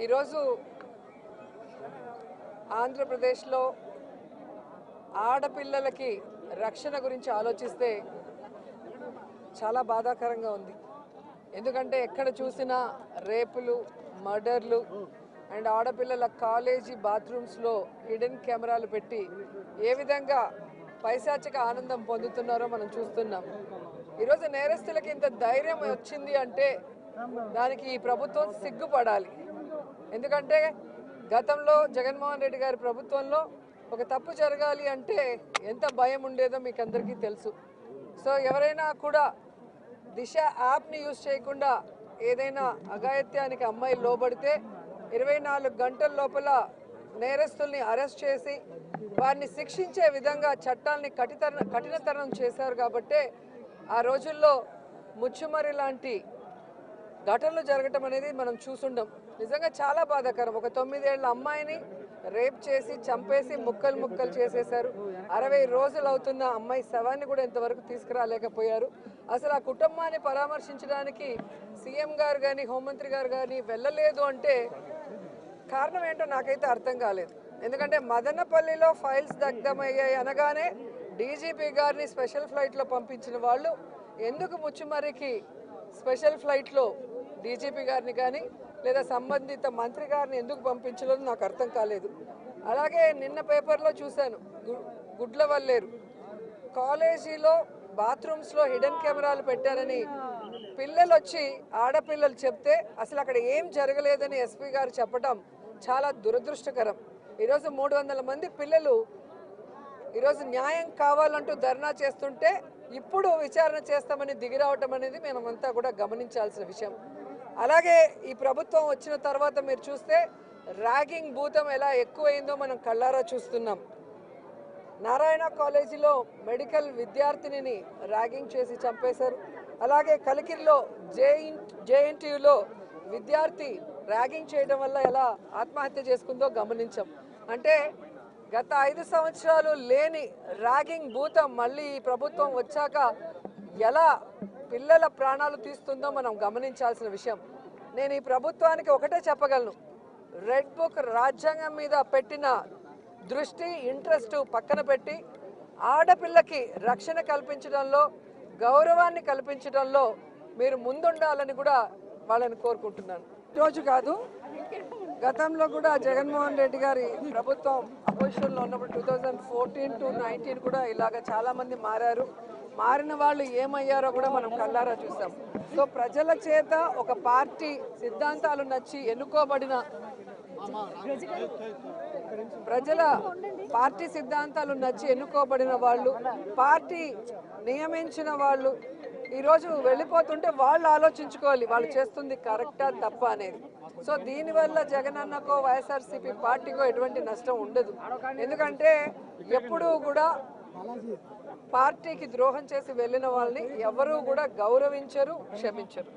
ఈరోజు ఆంధ్రప్రదేశ్లో ఆడపిల్లలకి రక్షణ గురించి ఆలోచిస్తే చాలా బాధాకరంగా ఉంది. ఎందుకంటే ఎక్కడ చూసినా రేపులు, మర్డర్లు అండ్ ఆడపిల్లల కాలేజీ బాత్రూమ్స్లో హిడెన్ కెమెరాలు పెట్టి ఏ విధంగా పైశాచిక ఆనందం పొందుతున్నారో మనం చూస్తున్నాం. ఈరోజు నేరస్తులకి ఇంత ధైర్యం వచ్చింది అంటే దానికి ఈ ప్రభుత్వం సిగ్గుపడాలి. ఎందుకంటే గతంలో జగన్మోహన్ రెడ్డి గారి ప్రభుత్వంలో ఒక తప్పు జరగాలి అంటే ఎంత భయం ఉండేదో మీకు అందరికీ తెలుసు. సో ఎవరైనా కూడా దిశ యాప్ని యూజ్ చేయకుండా ఏదైనా అఘాయిత్యానికి అమ్మాయి లోబడితే 24 గంటల లోపల నేరస్తుల్ని అరెస్ట్ చేసి వారిని శిక్షించే విధంగా చట్టాన్ని కఠినతరం చేశారు. కాబట్టి ఆ రోజుల్లో ముచ్చుమరి లాంటి ఘటనలు జరగటం అనేది మనం చూసుండం. నిజంగా చాలా బాధాకరం. ఒక 9 ఏళ్ల అమ్మాయిని రేప్ చేసి చంపేసి ముక్కలు చేసేశారు. 60 రోజులు అవుతున్న అమ్మాయి శవాన్ని కూడా ఇంతవరకు తీసుకురాలేకపోయారు. అసలు ఆ కుటుంబాన్ని పరామర్శించడానికి సీఎం గారు కానీ హోంమంత్రి గారు కానీ వెళ్ళలేదు అంటే కారణం ఏంటో నాకైతే అర్థం కాలేదు. ఎందుకంటే మదనపల్లిలో ఫైల్స్ దగ్ధమయ్యాయి అనగానే డీజీపీ గారిని స్పెషల్ ఫ్లైట్లో పంపించిన వాళ్ళు ఎందుకు ముచ్చుమరికి స్పెషల్ ఫ్లైట్లో డీజీపీ గారిని కానీ లేదా సంబంధిత మంత్రి గారిని ఎందుకు పంపించలేదు నాకు అర్థం కాలేదు. అలాగే నిన్న పేపర్లో చూశాను, గుడ్లవల్లేరు కాలేజీలో బాత్రూమ్స్లో హిడెన్ కెమెరాలు పెట్టారని పిల్లలు వచ్చి ఆడపిల్లలు చెప్తే అసలు అక్కడ ఏం జరగలేదని ఎస్పీ గారు చెప్పడం చాలా దురదృష్టకరం. ఈరోజు 300 మంది పిల్లలు ఈరోజు న్యాయం కావాలంటూ ధర్నా చేస్తుంటే ఇప్పుడు విచారణ చేస్తామని దిగిరావటం అనేది మేమంతా కూడా గమనించాల్సిన విషయం. అలాగే ఈ ప్రభుత్వం వచ్చిన తర్వాత మీరు చూస్తే ర్యాగింగ్ భూతం ఎలా ఎక్కువైందో మనం కళ్ళారా చూస్తున్నాం. నారాయణ కాలేజీలో మెడికల్ విద్యార్థినిని ర్యాగింగ్ చేసి చంపేశారు. అలాగే కలికిరిలో జేఎన్టీయూలో విద్యార్థి ర్యాగింగ్ చేయడం వల్ల ఎలా ఆత్మహత్య చేసుకుందో గమనించాం. అంటే గత 5 సంవత్సరాలు లేని ర్యాగింగ్ భూతం మళ్ళీ ఈ ప్రభుత్వం వచ్చాక ఎలా పిల్లల ప్రాణాలు తీస్తుందో మనం గమనించాల్సిన విషయం. నేను ఈ ప్రభుత్వానికి ఒకటే చెప్పగలను, రెడ్ బుక్ రాజ్యాంగం మీద పెట్టిన దృష్టి ఇంట్రెస్ట్ పక్కన పెట్టి ఆడపిల్లకి రక్షణ కల్పించడంలో గౌరవాన్ని కల్పించడంలో మీరు ముందుండాలని కూడా వాళ్ళని కోరుకుంటున్నాను. ఈరోజు కాదు, గతంలో కూడా జగన్మోహన్ రెడ్డి గారి ప్రభుత్వం అపోజిషన్లో ఉన్నప్పుడు 2014 to 19 కూడా ఇలాగ చాలామంది మారారు. మారిన వాళ్ళు ఏమయ్యారో కూడా మనం కళ్ళారా చూసాం. సో ప్రజల చేత ఒక పార్టీ సిద్ధాంతాలు నచ్చి ఎన్నుకోబడిన ప్రజల పార్టీ సిద్ధాంతాలు నచ్చి ఎన్నుకోబడిన వాళ్ళు, పార్టీ నియమించిన వాళ్ళు ఈరోజు వెళ్ళిపోతుంటే వాళ్ళు ఆలోచించుకోవాలి వాళ్ళు చేస్తుంది కరెక్టా తప్ప అనేది. సో దీనివల్ల జగనన్నకో వైఎస్ఆర్సీపీ పార్టీకో ఎటువంటి నష్టం ఉండదు. ఎందుకంటే ఎప్పుడూ కూడా పార్టీకి ద్రోహం చేసి వెళ్ళిన వాళ్ళని ఎవరూ కూడా గౌరవించరు, క్షమించరు.